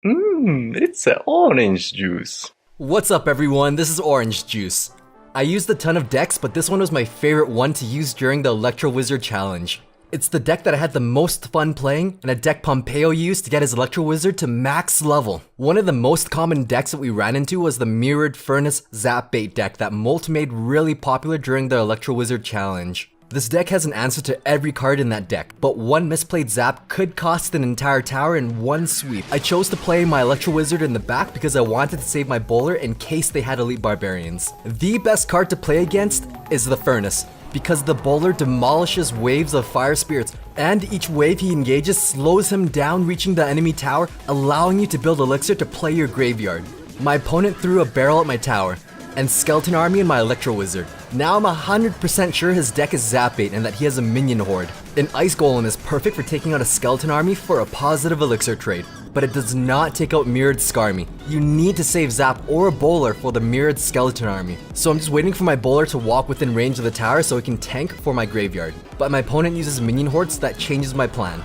It's a orange juice. What's up everyone, this is Orange Juice. I used a ton of decks, but this one was my favorite one to use during the Electro Wizard challenge. It's the deck that I had the most fun playing, and a deck Pompeyo used to get his Electro Wizard to max level. One of the most common decks that we ran into was the Mirrored Furnace Zap Bait deck that Molt made really popular during the Electro Wizard challenge. This deck has an answer to every card in that deck, but one misplayed zap could cost an entire tower in one sweep. I chose to play my Electro Wizard in the back because I wanted to save my bowler in case they had Elite Barbarians. The best card to play against is the Furnace, because the bowler demolishes waves of fire spirits, and each wave he engages slows him down reaching the enemy tower, allowing you to build elixir to play your graveyard. My opponent threw a barrel at my tower, and Skeleton Army in my Electro Wizard. Now I'm 100% sure his deck is Zap Bait and that he has a minion horde. An Ice Golem is perfect for taking out a Skeleton Army for a positive elixir trade, but it does not take out Mirrored Skarmy. You need to save Zap or a bowler for the Mirrored Skeleton Army. So I'm just waiting for my bowler to walk within range of the tower so he can tank for my graveyard. But my opponent uses minion hordes, so that changes my plan.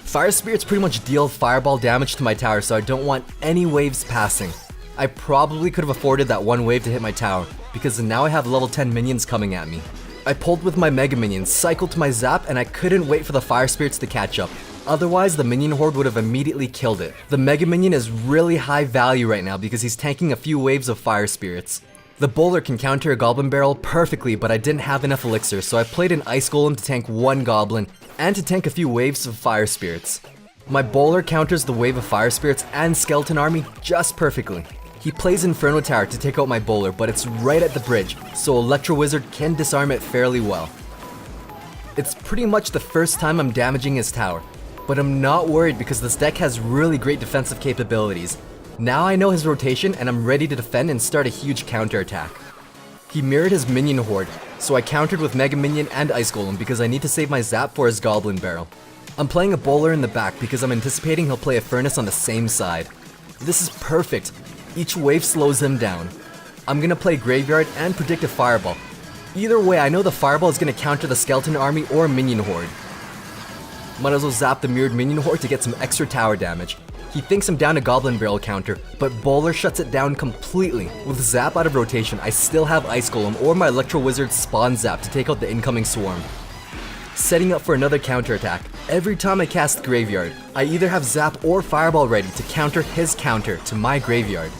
Fire Spirits pretty much deal fireball damage to my tower, so I don't want any waves passing. I probably could have afforded that one wave to hit my tower, because now I have level 10 minions coming at me. I pulled with my Mega Minions, cycled to my Zap, and I couldn't wait for the Fire Spirits to catch up. Otherwise, the Minion Horde would have immediately killed it. The Mega Minion is really high value right now because he's tanking a few waves of Fire Spirits. The Bowler can counter a Goblin Barrel perfectly, but I didn't have enough elixir, so I played an Ice Golem to tank one Goblin, and to tank a few waves of Fire Spirits. My Bowler counters the wave of Fire Spirits and Skeleton Army just perfectly. He plays Inferno Tower to take out my bowler, but it's right at the bridge, so Electro Wizard can disarm it fairly well. It's pretty much the first time I'm damaging his tower, but I'm not worried because this deck has really great defensive capabilities. Now I know his rotation and I'm ready to defend and start a huge counterattack. He mirrored his minion horde, so I countered with Mega Minion and Ice Golem because I need to save my Zap for his Goblin Barrel. I'm playing a bowler in the back because I'm anticipating he'll play a Furnace on the same side. This is perfect. Each wave slows him down. I'm gonna play Graveyard and predict a Fireball. Either way, I know the Fireball is gonna counter the Skeleton Army or Minion Horde. Might as well zap the Mirrored Minion Horde to get some extra tower damage. He thinks I'm down a Goblin Barrel counter, but Bowler shuts it down completely. With Zap out of rotation, I still have Ice Golem or my Electro Wizard Spawn Zap to take out the incoming Swarm. Setting up for another counterattack. Every time I cast Graveyard, I either have Zap or Fireball ready to counter his counter to my Graveyard.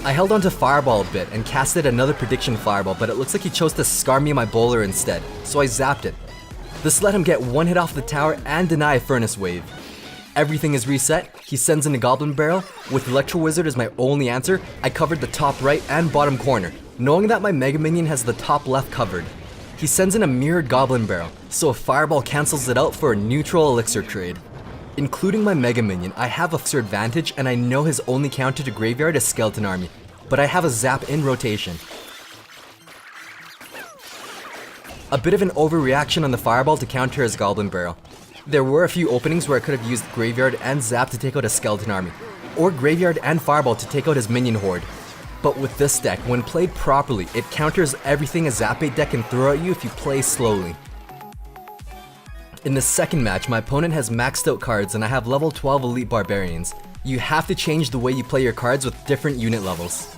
I held on to Fireball a bit and casted another Prediction Fireball, but it looks like he chose to scar me my bowler instead, so I zapped it. This let him get one hit off the tower and deny a Furnace wave. Everything is reset, he sends in a Goblin Barrel. With Electro Wizard as my only answer, I covered the top right and bottom corner, knowing that my Mega Minion has the top left covered. He sends in a Mirrored Goblin Barrel, so a Fireball cancels it out for a neutral elixir trade. Including my Mega Minion, I have elixir advantage and I know his only counter to Graveyard is Skeleton Army, but I have a Zap in rotation. A bit of an overreaction on the Fireball to counter his Goblin Barrel. There were a few openings where I could have used Graveyard and Zap to take out a Skeleton Army, or Graveyard and Fireball to take out his Minion Horde. But with this deck, when played properly, it counters everything a Zap Bait deck can throw at you if you play slowly. In the second match, my opponent has maxed out cards and I have level 12 Elite Barbarians. You have to change the way you play your cards with different unit levels.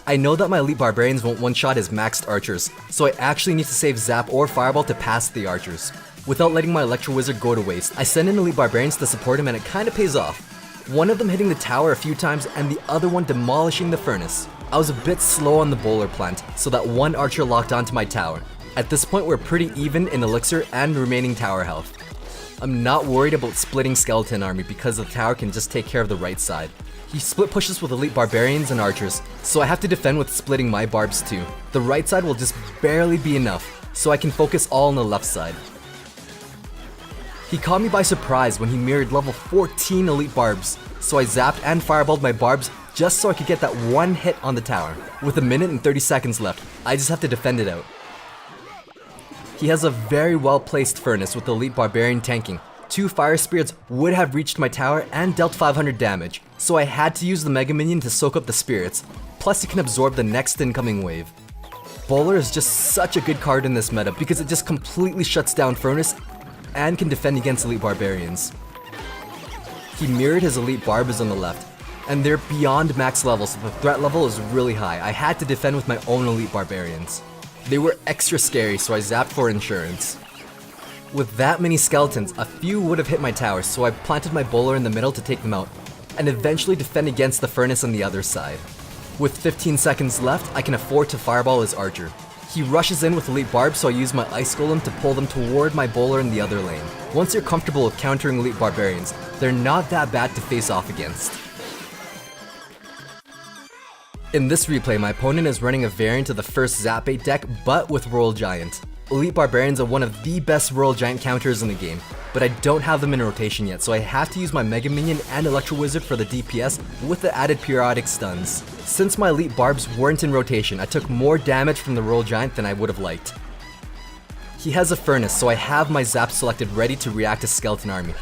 I know that my Elite Barbarians won't one-shot his maxed archers, so I actually need to save Zap or Fireball to pass the archers. Without letting my Electro Wizard go to waste, I send in Elite Barbarians to support him and it kinda pays off. One of them hitting the tower a few times and the other one demolishing the Furnace. I was a bit slow on the bowler plant, so that one archer locked onto my tower. At this point we're pretty even in elixir and remaining tower health. I'm not worried about splitting Skeleton Army because the tower can just take care of the right side. He split pushes with Elite Barbarians and Archers, so I have to defend with splitting my barbs too. The right side will just barely be enough, so I can focus all on the left side. He caught me by surprise when he mirrored level 14 Elite Barbs, so I zapped and fireballed my barbs just so I could get that one hit on the tower. With a minute and 30 seconds left, I just have to defend it out. He has a very well placed Furnace with Elite Barbarian tanking. 2 Fire Spirits would have reached my tower and dealt 500 damage, so I had to use the Mega Minion to soak up the spirits, plus he can absorb the next incoming wave. Bowler is just such a good card in this meta because it just completely shuts down Furnace and can defend against Elite Barbarians. He mirrored his elite barbers on the left, and they're beyond max level, so the threat level is really high. I had to defend with my own elite barbarians. They were extra scary, so I zapped for insurance. With that many skeletons, a few would have hit my tower, so I planted my bowler in the middle to take them out, and eventually defend against the furnace on the other side. With 15 seconds left, I can afford to fireball his archer. He rushes in with elite barb, so I use my ice golem to pull them toward my bowler in the other lane. Once you're comfortable with countering elite barbarians, they're not that bad to face off against. In this replay, my opponent is running a variant of the first Zap bait deck, but with Royal Giant. Elite Barbarians are one of the best Royal Giant counters in the game, but I don't have them in rotation yet, so I have to use my Mega Minion and Electro Wizard for the DPS with the added periodic stuns. Since my elite barbs weren't in rotation, I took more damage from the Royal Giant than I would have liked. He has a furnace, so I have my Zap selected ready to react to Skeleton Army.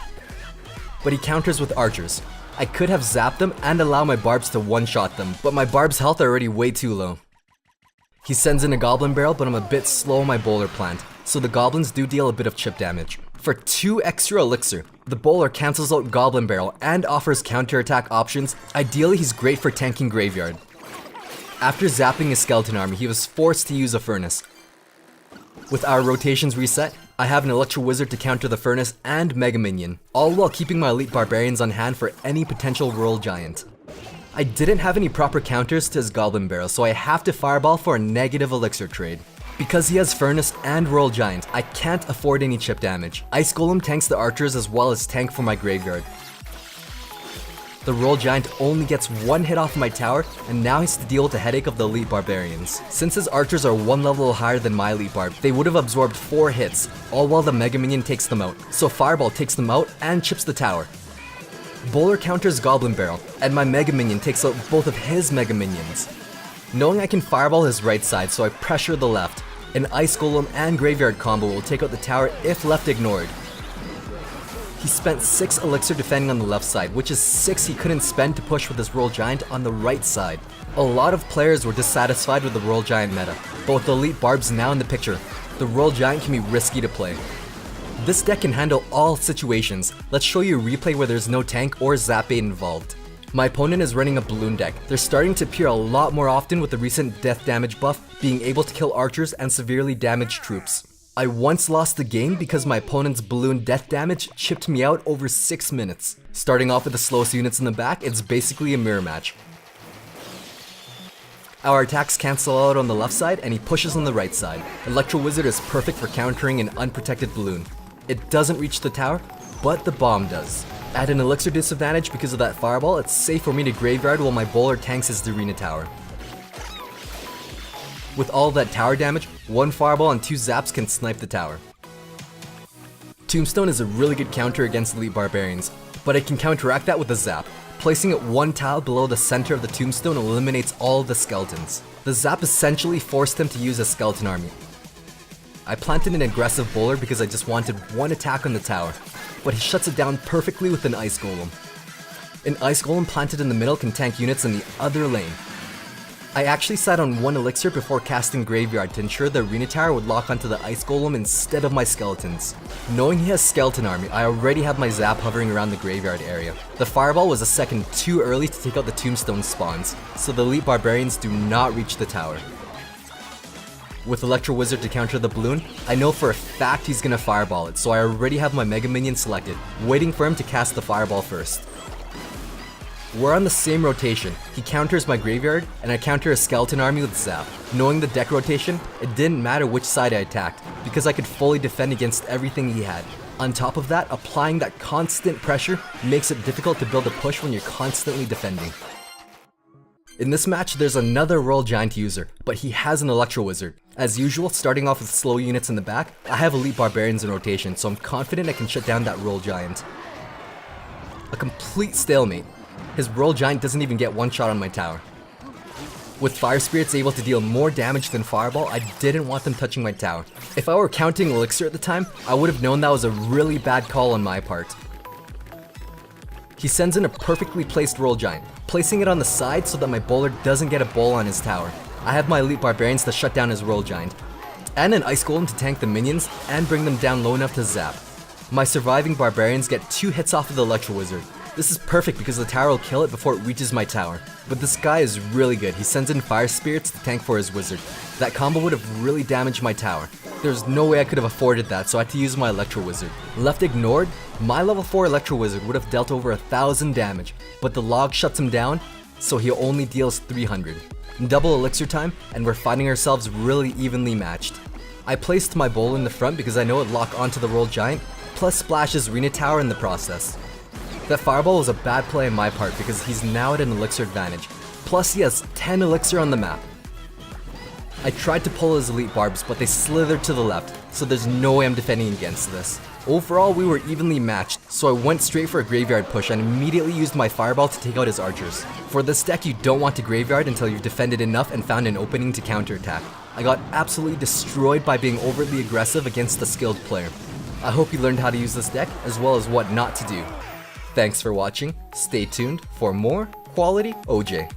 But he counters with archers. I could have zapped them and allow my barbs to one-shot them, but my barbs' health are already way too low. He sends in a goblin barrel, but I'm a bit slow on my bowler plant, so the goblins do deal a bit of chip damage. For 2 extra elixir, the bowler cancels out goblin barrel and offers counterattack options. Ideally, he's great for tanking graveyard. After zapping his skeleton army, he was forced to use a furnace. With our rotations reset, I have an Electro Wizard to counter the furnace and Mega Minion, all while keeping my elite barbarians on hand for any potential Royal Giant. I didn't have any proper counters to his goblin barrel, so I have to fireball for a negative elixir trade. Because he has furnace and Royal Giant, I can't afford any chip damage. Ice Golem tanks the archers as well as tank for my graveyard. The Royal Giant only gets 1 hit off my tower, and now he has to deal with the headache of the elite barbarians. Since his archers are 1 level higher than my elite barb, they would have absorbed 4 hits, all while the Mega Minion takes them out. So Fireball takes them out and chips the tower. Bowler counters Goblin Barrel, and my Mega Minion takes out both of his Mega Minions. Knowing I can fireball his right side, so I pressure the left. An Ice Golem and Graveyard combo will take out the tower if left ignored. He spent 6 elixir defending on the left side, which is 6 he couldn't spend to push with his Royal Giant on the right side. A lot of players were dissatisfied with the Royal Giant meta, but with the elite barbs now in the picture, the Royal Giant can be risky to play. This deck can handle all situations. Let's show you a replay where there's no tank or zap bait involved. My opponent is running a balloon deck. They're starting to appear a lot more often with the recent death damage buff, being able to kill archers and severely damaged troops. I once lost the game because my opponent's balloon death damage chipped me out over 6 minutes. Starting off with the slowest units in the back, it's basically a mirror match. Our attacks cancel out on the left side and he pushes on the right side. Electro Wizard is perfect for countering an unprotected balloon. It doesn't reach the tower, but the bomb does. At an elixir disadvantage because of that fireball, it's safe for me to graveyard while my bowler tanks his arena tower. With all that tower damage, 1 fireball and 2 zaps can snipe the tower. Tombstone is a really good counter against elite barbarians, but I can counteract that with a zap. Placing it 1 tile below the center of the tombstone eliminates all of the skeletons. The zap essentially forced him to use a skeleton army. I planted an aggressive bowler because I just wanted 1 attack on the tower, but he shuts it down perfectly with an Ice Golem. An Ice Golem planted in the middle can tank units in the other lane. I actually sat on 1 elixir before casting Graveyard to ensure the arena tower would lock onto the Ice Golem instead of my skeletons. Knowing he has Skeleton Army, I already have my zap hovering around the graveyard area. The fireball was a second too early to take out the tombstone spawns, so the elite barbarians do not reach the tower. With Electro Wizard to counter the balloon, I know for a fact he's gonna fireball it, so I already have my Mega Minion selected, waiting for him to cast the fireball first. We're on the same rotation. He counters my graveyard, and I counter a skeleton army with zap. Knowing the deck rotation, it didn't matter which side I attacked, because I could fully defend against everything he had. On top of that, applying that constant pressure makes it difficult to build a push when you're constantly defending. In this match, there's another Royal Giant user, but he has an Electro Wizard. As usual, starting off with slow units in the back, I have elite barbarians in rotation, so I'm confident I can shut down that Royal Giant. A complete stalemate. His Royal Giant doesn't even get 1 shot on my tower. With Fire Spirits able to deal more damage than Fireball, I didn't want them touching my tower. If I were counting Elixir at the time, I would have known that was a really bad call on my part. He sends in a perfectly placed Royal Giant, placing it on the side so that my bowler doesn't get a bowl on his tower. I have my elite barbarians to shut down his Royal Giant, and an Ice Golem to tank the minions and bring them down low enough to zap. My surviving barbarians get 2 hits off of the Electro Wizard. This is perfect because the tower will kill it before it reaches my tower. But this guy is really good. He sends in fire spirits to tank for his wizard. That combo would have really damaged my tower. There's no way I could have afforded that, so I had to use my Electro Wizard. Left ignored, my level 4 Electro Wizard would have dealt over 1000 damage, but the log shuts him down, so he only deals 300. Double elixir time, and we're finding ourselves really evenly matched. I placed my bowl in the front because I know it'd lock onto the roll giant, plus splash his arena tower in the process. That fireball was a bad play on my part because he's now at an elixir advantage, plus he has 10 elixir on the map. I tried to pull his elite barbs, but they slithered to the left, so there's no way I'm defending against this. Overall, we were evenly matched, so I went straight for a graveyard push and immediately used my fireball to take out his archers. For this deck, you don't want to graveyard until you've defended enough and found an opening to counterattack. I got absolutely destroyed by being overly aggressive against a skilled player. I hope you learned how to use this deck, as well as what not to do. Thanks for watching, stay tuned for more quality OJ.